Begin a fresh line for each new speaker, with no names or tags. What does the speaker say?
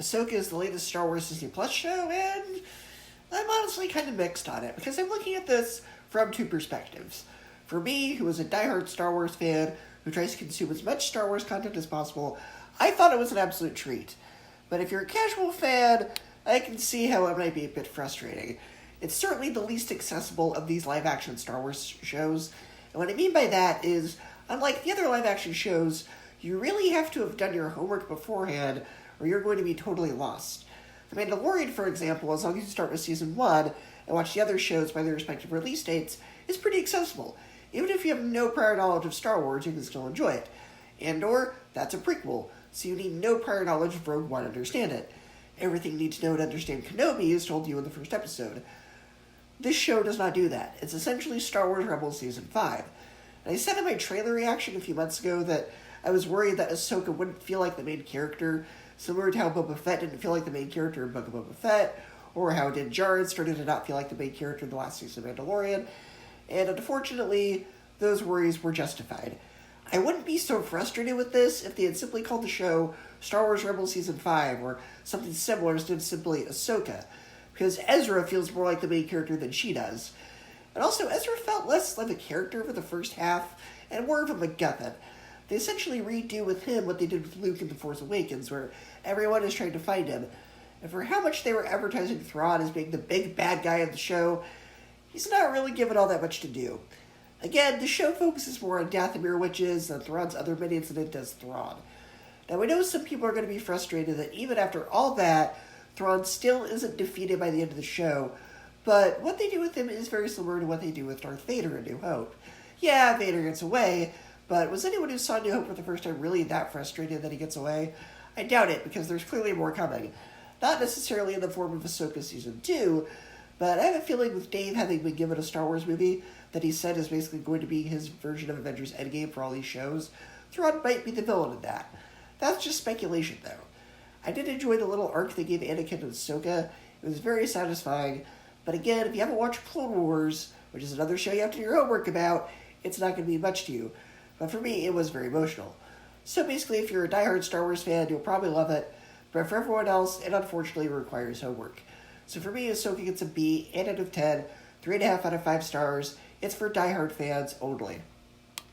Ahsoka is the latest Star Wars Disney Plus show, and I'm honestly kind of mixed on it, because I'm looking at this from two perspectives. For me, who is a diehard Star Wars fan, who tries to consume as much Star Wars content as possible, I thought it was an absolute treat. But if you're a casual fan, I can see how it might be a bit frustrating. It's certainly the least accessible of these live-action Star Wars shows, and what I mean by that is, unlike the other live-action shows, you really have to have done your homework beforehand, or you're going to be totally lost. The Mandalorian, for example, as long as you start with Season 1 and watch the other shows by their respective release dates, is pretty accessible. Even if you have no prior knowledge of Star Wars, you can still enjoy it. Andor, that's a prequel, so you need no prior knowledge of Rogue One to understand it. Everything you need to know to understand Kenobi is told you in the first episode. This show does not do that. It's essentially Star Wars Rebels Season 5. And I said in my trailer reaction a few months ago that I was worried that Ahsoka wouldn't feel like the main character, similar to how Boba Fett didn't feel like the main character in Book of Boba Fett, or how Din Djarin started to not feel like the main character in the last season of Mandalorian, and unfortunately, those worries were justified. I wouldn't be so frustrated with this if they had simply called the show Star Wars Rebels Season 5, or something similar instead of simply Ahsoka, because Ezra feels more like the main character than she does. And also, Ezra felt less like a character for the first half, and more of a MacGuffin. They essentially redo with him what they did with Luke in The Force Awakens, where everyone is trying to find him. And for how much they were advertising Thrawn as being the big bad guy of the show, he's not really given all that much to do. Again, the show focuses more on Dathomir witches than Thrawn's other minions than it does Thrawn. Now, I know some people are going to be frustrated that even after all that, Thrawn still isn't defeated by the end of the show, but what they do with him is very similar to what they do with Darth Vader in New Hope. Yeah, Vader gets away, but was anyone who saw New Hope for the first time really that frustrated that he gets away? I doubt it, because there's clearly more coming. Not necessarily in the form of Ahsoka Season 2, but I have a feeling with Dave having been given a Star Wars movie that he said is basically going to be his version of Avengers Endgame for all these shows, Thrawn might be the villain in that. That's just speculation, though. I did enjoy the little arc they gave Anakin and Ahsoka. It was very satisfying, but again, if you haven't watched Clone Wars, which is another show you have to do your homework about, it's not going to be much to you. But for me, it was very emotional. So basically, if you're a diehard Star Wars fan, you'll probably love it, but for everyone else, it unfortunately requires homework. So for me, Ahsoka gets a B, 8 out of 10, 3.5 out of 5 stars. It's for diehard fans only.